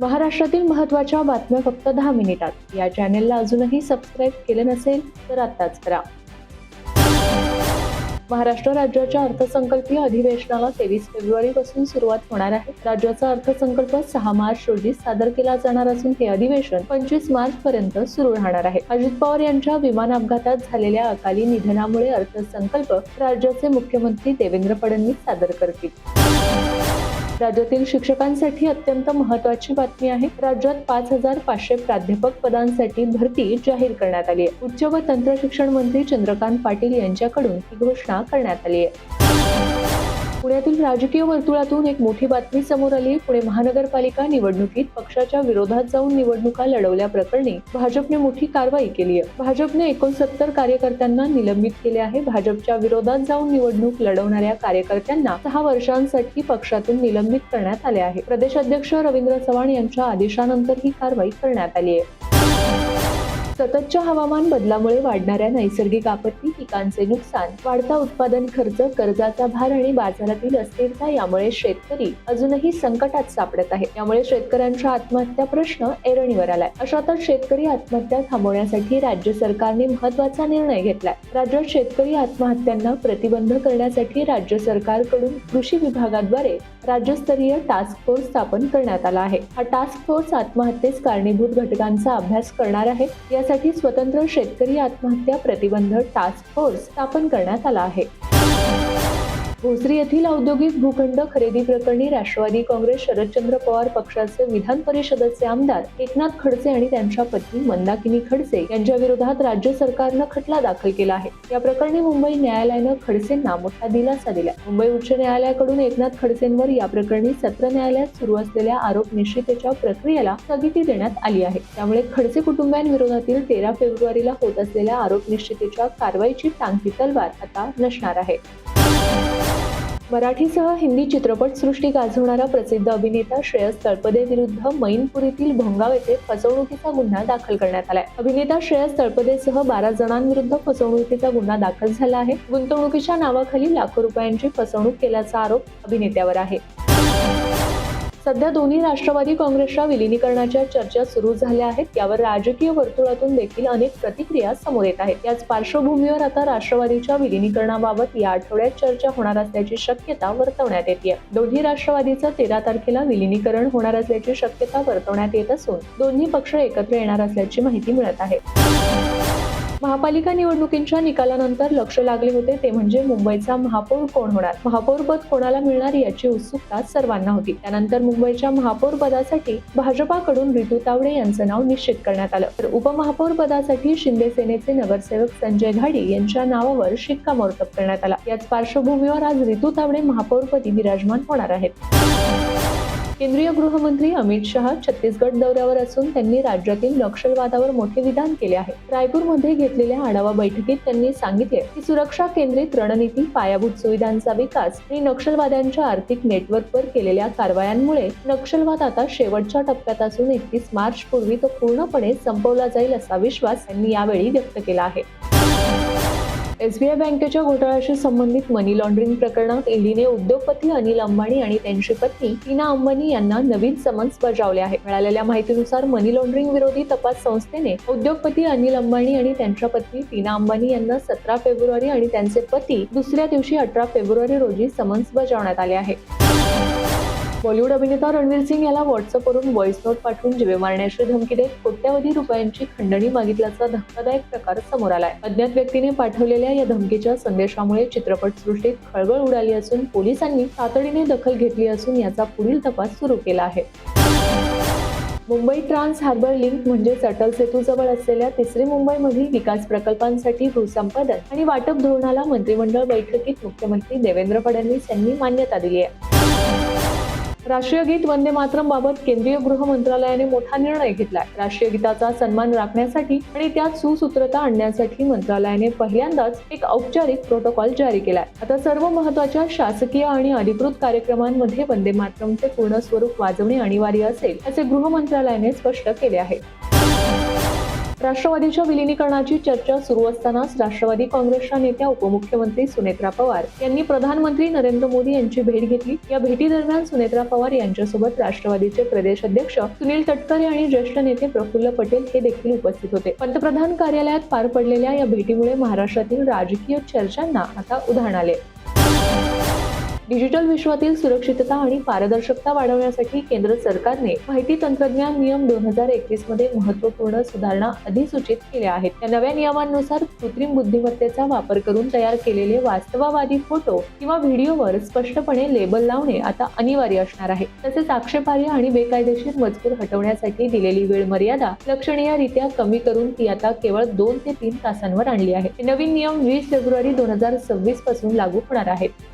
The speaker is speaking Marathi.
महाराष्ट्रातील महत्त्वाच्या बातम्या फक्त 10 मिनिटात. या चॅनेलला अजूनही सबस्क्राईब केले नसेल तर आत्ताच करा. महाराष्ट्र राज्याच्या अर्थसंकल्पीय अधिवेशनाला 23 फेब्रुवारीपासून सुरुवात होणार आहे. राज्याचा अर्थसंकल्प 6 मार्च रोजी सादर केला जाणार असून हे अधिवेशन 25 मार्च पर्यंत सुरू राहणार आहे. अजित पवार यांच्या विमान अपघातात झालेल्या अकाली निधनामुळे अर्थसंकल्प राज्याचे मुख्यमंत्री देवेंद्र फडणवीस सादर करतील. राज्यातील शिक्षकांसाठी अत्यंत महत्त्वाची बातमी आहे. राज्यात 5,500 प्राध्यापक पदांसाठी भरती जाहीर करण्यात आली आहे. उच्च व तंत्र शिक्षण मंत्री चंद्रकांत पाटील यांच्याकडून ही घोषणा करण्यात आली आहे. पुण्यातील राजकीय वर्तुळातून एक मोठी बातमी समोर आली. पुणे महानगरपालिका निवडणुकीत पक्षाच्या विरोधात जाऊन निवडणुका लढवल्या प्रकरणी भाजपने मोठी कारवाई केली आहे. भाजपने 69 कार्यकर्त्यांना निलंबित केले आहे. भाजपच्या विरोधात जाऊन निवडणूक लढवणाऱ्या कार्यकर्त्यांना 6 वर्षांसाठी पक्षातून निलंबित करण्यात आले आहे. प्रदेशाध्यक्ष रवींद्र चव्हाण यांच्या आदेशानंतर ही कारवाई करण्यात आली आहे. सततच्या हवामान बदलामुळे वाढणाऱ्या नैसर्गिक आपत्ती, पिकांचे नुकसान, वाढता उत्पादन खर्च, कर्जाचा भार आणि बाजारातील अस्थिरता यामुळे शेतकरी अजूनही संकटात सापडत आहे. यामुळे शेतकऱ्यांच्या आत्महत्या प्रश्न ऐरणीवर आलाय. अशातच शेतकरी आत्महत्या थांबवण्यासाठी राज्य सरकारने महत्त्वाचा निर्णय घेतलाय. राज्यात शेतकरी आत्महत्यांना प्रतिबंध करण्यासाठी राज्य सरकारकडून कृषी विभागाद्वारे राज्यस्तरीय टास्क फोर्स स्थापन करण्यात आला आहे. हा टास्क फोर्स आत्महत्येस कारणीभूत घटकांचा अभ्यास करणार आहे. यासाठी स्वतंत्र शेतकरी आत्महत्या प्रतिबंध टास्क फोर्स स्थापन करण्यात आला आहे. भोसरी येथील औद्योगिक भूखंड खरेदी प्रकरणी राष्ट्रवादी काँग्रेस शरदचंद्र पवार पक्षाचे विधान परिषदेचे आमदार एकनाथ खडसे आणि त्यांच्या पत्नी मंदाकिनी खडसे यांच्या विरोधात राज्य सरकारनं खटला दाखल केला आहे. या प्रकरणी मुंबई न्यायालयानं खडसेंना मोठा दिलासा दिला. मुंबई उच्च न्यायालयाकडून एकनाथ खडसेंवर या प्रकरणी सत्र न्यायालयात सुरू असलेल्या आरोप निश्चितीच्या प्रक्रियेला स्थगिती देण्यात आली आहे. त्यामुळे खडसे कुटुंबियांविरोधातील 13 फेब्रुवारीला होत असलेल्या आरोप निश्चितीच्या कारवाईची टांगती तलवार आता नसणार आहे. मराठीसह हिंदी चित्रपटसृष्टी गाजवणारा प्रसिद्ध अभिनेता श्रेयस तळपदे विरुद्ध मैनपुरीतील भोंगाव येथे फसवणुकीचा गुन्हा दाखल करण्यात आलाय. अभिनेता श्रेयस तळपदेसह 12 जणांविरुद्ध फसवणुकीचा गुन्हा दाखल झाला आहे. गुंतवणुकीच्या नावाखाली लाखो रुपयांची फसवणूक केल्याचा आरोप अभिनेत्यावर आहे. सध्या दोन्ही राष्ट्रवादी काँग्रेसच्या विलिनीकरणाच्या चर्चा सुरू झाल्या आहेत. यावर राजकीय वर्तुळातून देखील अनेक प्रतिक्रिया समोर येत आहेत. याच पार्श्वभूमीवर आता राष्ट्रवादीच्या विलिनीकरणाबाबत या आठवड्यात चर्चा होणार असल्याची शक्यता वर्तवण्यात येते. दोन्ही राष्ट्रवादीचं 13 तारखेला विलिनीकरण होणार असल्याची शक्यता वर्तवण्यात येत असून दोन्ही पक्ष एकत्र येणार असल्याची माहिती मिळत आहे. महापालिका निवडणुकींच्या निकालानंतर लक्ष लागले होते ते म्हणजे मुंबईचा महापौर कोण होणार, महापौर पद कोणाला मिळणार याची उत्सुकता सर्वांना होती. त्यानंतर मुंबईच्या महापौर पदासाठी भाजपाकडून रितू तावडे यांचं नाव निश्चित करण्यात आलं, तर उपमहापौर पदासाठी शिंदे सेनेचे नगरसेवक संजय घाडी यांच्या नावावर शिक्कामोर्तब करण्यात आला. याच पार्श्वभूमीवर आज रितू तावडे महापौरपदी विराजमान होणार आहेत. केंद्रीय गृहमंत्री अमित शहा छत्तीसगड दौऱ्यावर असून त्यांनी राज्यातील नक्षलवादावर मोठे विधान केले आहे. रायपूरमध्ये घेतलेल्या आढावा बैठकीत त्यांनी सांगितले की सुरक्षा केंद्रित रणनीती, पायाभूत सुविधांचा विकास आणि नक्षलवाद्यांच्या आर्थिक नेटवर्कवर केलेल्या कारवायांमुळे नक्षलवाद आता शेवटच्या टप्प्यात असून 31 मार्च पूर्वी तो पूर्णपणे संपवला जाईल असा विश्वास त्यांनी यावेळी व्यक्त केला आहे. SBI बँकेच्या घोटाळ्याशी संबंधित मनी लॉन्ड्रिंग प्रकरणात ईडीने उद्योगपती अनिल अंबानी आणि त्यांची पत्नी टीना अंबानी यांना नवीन समन्स बजावले आहे. मिळालेल्या माहितीनुसार मनी लॉन्ड्रिंग विरोधी तपास संस्थेने उद्योगपती अनिल अंबानी आणि त्यांच्या पत्नी टीना अंबानी यांना 17 फेब्रुवारी आणि त्यांचे पती दुसऱ्या दिवशी 18 फेब्रुवारी रोजी समन्स बजावण्यात आले आहे. बॉलिवूड अभिनेता रणवीर सिंग याला व्हॉट्सअपवरून व्हॉइस नोट पाठवून जीवे मारण्याची धमकी देत कोट्यावधी रुपयांची खंडणी मागितल्याचा धक्कादायक प्रकार समोर आलाय. अज्ञात व्यक्तीने पाठवलेल्या या धमकीच्या संदेशामुळे चित्रपटसृष्टीत खळबळ उडाली असून पोलिसांनी तातडीने दखल घेतली असून याचा पुढील तपास सुरू केला आहे. मुंबई ट्रान्स हार्बर लिंक म्हणजेच अटल सेतूजवळ असलेल्या 3री मुंबईमधील विकास प्रकल्पांसाठी भूसंपादन आणि वाटप धोरणाला मंत्रिमंडळ बैठकीत मुख्यमंत्री देवेंद्र फडणवीस यांनी मान्यता दिली आहे. राष्ट्रीय गीत वंदे मातरम बाबत केंद्रीय गृह मंत्रालयाने मोठा निर्णय घेतलाय. राष्ट्रीय गीताचा सन्मान राखण्यासाठी आणि त्यात सुसूत्रता आणण्यासाठी मंत्रालयाने पहिल्यांदाच एक औपचारिक प्रोटोकॉल जारी केलाय. आता सर्व महत्त्वाच्या शासकीय आणि अधिकृत कार्यक्रमांमध्ये वंदे मातरमचे पूर्ण स्वरूप वाजवणे अनिवार्य असेल असे गृह मंत्रालयाने स्पष्ट केले आहे. राष्ट्रवादीच्या विलिनीकरणाची चर्चा सुरू असतानाच राष्ट्रवादी काँग्रेसच्या नेत्या उपमुख्यमंत्री सुनेत्रा पवार यांनी प्रधानमंत्री नरेंद्र मोदी यांची भेट घेतली। या भेटीदरम्यान सुनेत्रा पवार यांच्यासोबत राष्ट्रवादीचे प्रदेश अध्यक्ष सुनील तटकरे आणि ज्येष्ठ नेते प्रफुल्ल पटेल हे देखील उपस्थित होते। पंतप्रधान कार्यालयात पार पडलेल्या या भेटीमुळे महाराष्ट्रातील राजकीय चर्चांना आता उधाण आले। डिजिटल विश्वातील सुरक्षितता आणि पारदर्शकता वाढवण्यासाठी केंद्र सरकारने माहिती तंत्रज्ञान नियम 2021 मध्ये महत्त्वपूर्ण सुधारणा अधिसूचित केल्या आहेत। या नव्या नियमांनुसार कृत्रिम बुद्धिमत्तेचा वापर करून तयार केलेले वास्तववादी फोटो किंवा व्हिडिओवर स्पष्टपणे लेबल लावणे आता अनिवार्य असणार आहे। तसेच आक्षेपार्ह आणि बेकायदेशीर मजकूर हटवण्यासाठी दिलेली वेळ मर्यादा लक्षणीयरित्या कमी करून ती आता केवळ 2 ते 3 तासांवर आणली आहे। हे नवीन नियम 20 फेब्रुवारी 2026 पासून लागू होणार आहेत।